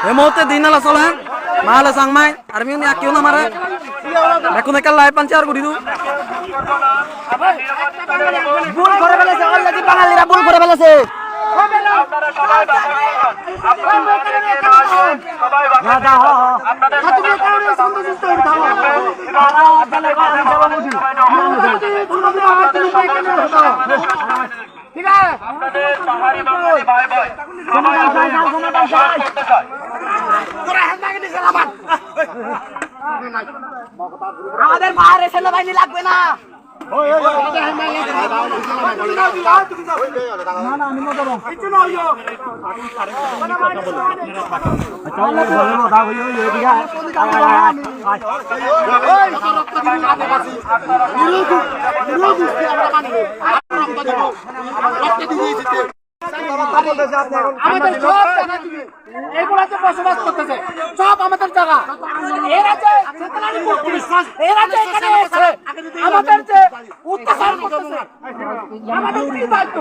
এই মুহূর্তে দিন আলা চলে মালে সাংমাই আর্মি উনি আকিও না মারে এখন একটা লাইভ পাঞ্চে আর গুড়ি দু ভুল করে ফেলেছে অলরেডি বাঙালিরা ভুল করে ফেলেছে ঠিক আছে আমাদের মায়ের সেনাবাহিনী লাগবে না আমাদের সব এগুলাতে বসবাস করতেছে সব আমাদের জায়গা এরা যে এরা যে এখানে এসে আমাদের যে অত্যাচার করতেছে আমাদের কি দায়িত্ব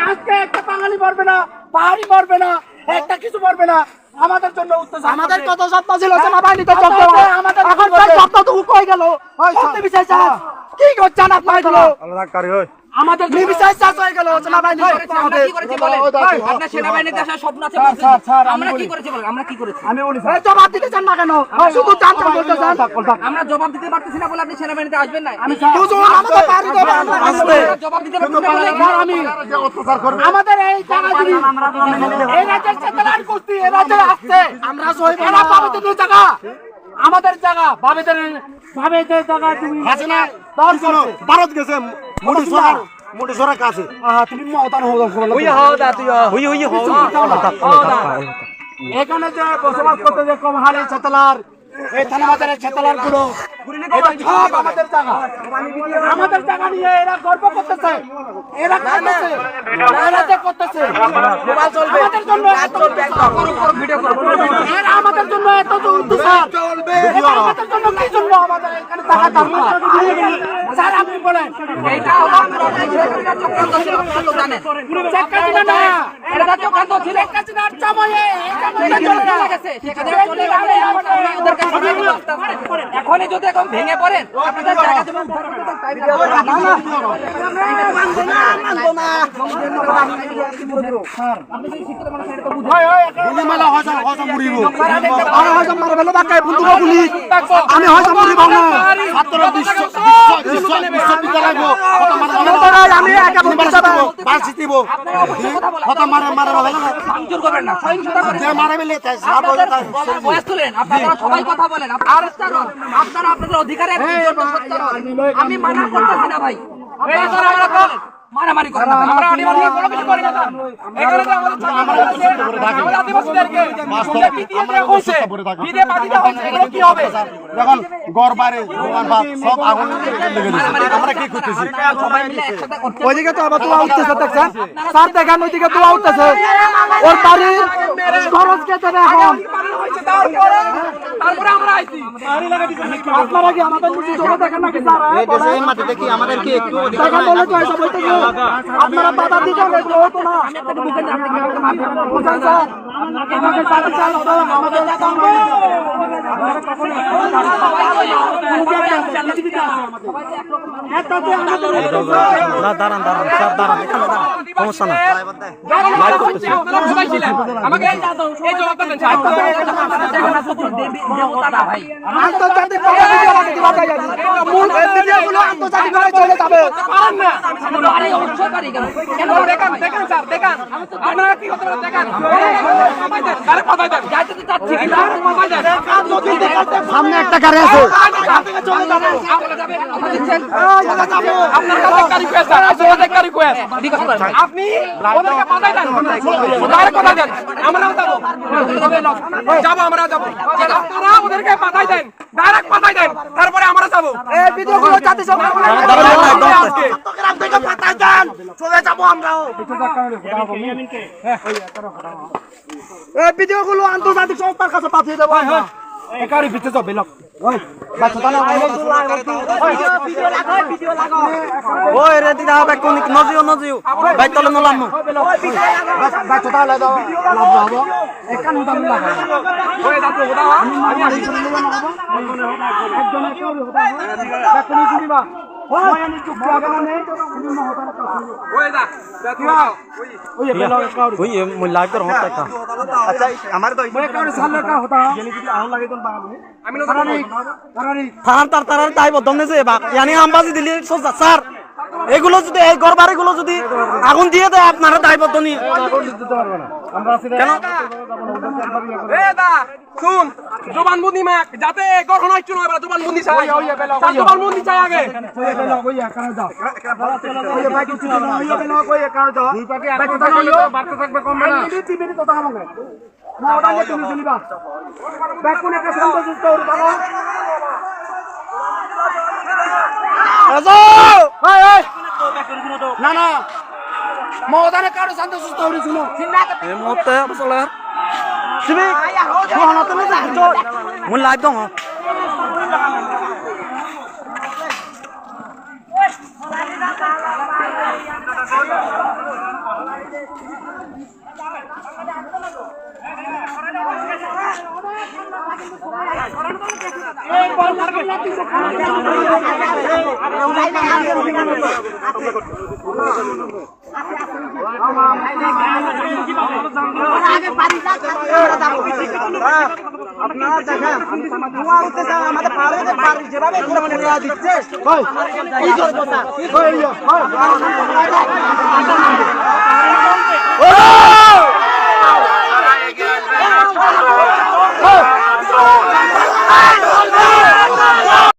আজকে একটা বাঙালি মরবে না পাহাড়ি মরবে না একটা কিছু মরবে না আমাদের জন্য অত্যাচার আমাদের কত স্বপ্ন ছিল সেনাবাহিনীতে চলতে হবে আমাদের এখন স্বপ্ন তো কই গেল করতে বিচার কি করছেন আপনারা আমাদের নিবিচার চাষ হয়ে গেল সেনাবাহিনী আমরা কি করেছি বলেন আপনার সেনাবাহিনীতে আসার স্বপ্ন আছে আমরা কি করেছি বলেন আমরা কি করেছি আমি বলি জবাব দিতে চান না কেন শুধু জানতে বলতে চান আমরা জবাব দিতে পারতেছি না বলে আপনি সেনাবাহিনীতে আসবেন না আমি হুজুর আমাদের পারি দেব আমরা আসবে জবাব দিতে পারতেছি না আমি অত্যাচার করব আমাদের এই জায়গা দিবি এই রাজ্যের সেটেলার কুস্তি এই রাজ্যে আসছে আমরা সই এরা পাবে তো জায়গা আমাদের জায়গা ভাবেদের জায়গা তুমি আছে না দর করো ভারত গেছে মোটি সরা কাছে তুমি মওতান হও হুই হও দা তুই হুই হও এখানে যে বসবাস করতে যে কমহালি সেটেলার এই থানাবাজারের সেটেলার গুলো এটা সব আমাদের জায়গা নিয়ে এরা গর্ব করতেছে এরা করতেছে মোবাইল চলবে আমাদের জন্য এত ভিডিও করো এরা আমাদের জন্য এত উদ্দেশ্য চলবে আমাদের জন্য কি জন্য আমাদের এখানে টাকা দরকার স্যার আপনি বলেন এইটা হলো চক্রান্ত ছিল আপনি জানেন চক্রান্ত না এটা চক্রান্ত ছিল কাছিনার সময়ে চলে গেছে সেখানে চলে গেলে ওদের কাছে এখনই যদি এখন ভেঙে পড়েন আপনাদের জায়গা জমি উদ্ধার করতে তাই আপনি যদি শিক্ষিত মানুষ এটা তো বুঝেন মালা হয়তো মুড়িব আর হয়তো মারা বেলা বাকায় বন্ধু গুলি আমি হয়তো মুড়িব না ছাত্র বিশ্ববিদ্যালয় কত মারা আমি একা বলতে যাব বাস দিব কত মারা বেলা ভাঙচুর করবেন না সহিংসতা করবেন যে মারা বেলে তাই সাপ হয়ে যায় বয়স তুলেন আপনারা সবাই কথা বলেন আর আপনারা আপনাদের অধিকারের আমি মানা করতেছি না ভাই মারামারি করেন আমরা আদিবাসী কোনো কিছু করি না এখানে তো আমাদের আদিবাসীদেরকে হইছে বিদে বাদিতে হইছে এগুলো কি হবে এখন গড় বাড়ি দোকান বাদ সব আগুন লেগে দিছে আমরা কি করতেছি সবাই মিলে একসাথে করতে ওইদিকে তো আবার তোলা উঠতেছে দেখছেন স্যার দেখেন ওইদিকে তোলা উঠতেছে ওর বাড়ি খরচ কে দেবে এখন তারপরে আমরা আইছি আপনারা কি আমাদের নিচে জমা দেখেন নাকি স্যার এই দেশে এই মাটিতে কি আমাদেরকে একটু দেখা বলে তো এসব হইতেছে আপনারা বাধা দিতে এগুলো হতো না বুঝেন স্যার আমাকে সাথে চাল আমাদের না দাঁড়ান স্যার দাঁড়ান এখানে দাঁড়ান সমস্যা না আমাকে এই জবাবটা দেন ভাই আন্তর্জাতিক মূল ভিডিওগুলো আন্তর্জাতিকভাবে চলে যাবে পারেন না আরে অবশ্যই পারি কেন দেখেন স্যার দেখেন আপনারা কি করতে পারেন দেখেন আরে কথা দেন যাইতে তো চাচ্ছি কিন্তু কথা দেন সামনে একটা গাড়ি আছে চলে যাবে আপনার কাছে একটা রিকোয়েস্ট স্যার আমাদের একটা রিকোয়েস্ট আপনি ওদেরকে পাঠাই দেন ডাইরেক্ট কথা দেন আমরাও যাব আমরা যাব আপনারা ওদেরকে পাঠাই দেন ডাইরেক্ট পাঠাই দেন তারপরে আমরা যাব এই ভিডিওগুলো জাতি সব আজকে গ্রাম থেকে পাঠাই দেন চলে যাব আমরাও এই ভিডিওগুলো আন্তর্জাতিক সংস্থার কাছে পাঠিয়ে দেবো একারি ভিতরে যাও বেলক ওই বাচ্চা না ওই রে দিদা বেকু নজিও ভাই তলে নলাম বাচ্চা তাহলে দাও লাভ হবো একান হতাম লাগা ওই দাদু ওদা আমি আসি একজন একারি হতাম বেকুনি শুনিবা ওই আমি চুপ লাগানে তুমি মহতার কাছে ওই দা ওই বেলক একারি ওই মই লাইভ কর হতা কা আচ্ছা আমার তো ওই একারি সামনে কা হতা আহন লাগে তো বাঙালি আমি না জানি তারানি তার তাই বদমনে যে বা ইয়ানি আমবাজি দিলি সোজা স্যার এগুলো যদি এই ঘর বাড়িগুলো যদি আগুন দিয়ে দেয় আপনারা দায়বদ্ধ নি দিতে পারবে না আমরা আছি কেন এ দা শুন জবানবন্দি মাক যাতে গঠন হইছ না এবার জবানবন্দি চাই তার জবানবন্দি চাই আগে ওই বেলক ওই একারে যাও ওই ভাই কিছু না ওই বেলক ওই একারে যাও দুই পাকে আর কথা হইলো বার্তা থাকবে কম না মিনিট কথা হবে না ওটা নিয়ে তুমি শুনিবা বেকুনে কা সন্তোষিত হই বাবা আজো ওই ওই না না মহদানে কারো সন্তোষিত হই শুনো এই মুহূর্তে আসলে সিবি কোহনাতে না বুঝছো মই লাইভ দং আপনারা দেখেন ধোঁয়া উঠতেছে আমাদের পাড়ে যেভাবে ধোঁয়া দিচ্ছে কি করবো তা ও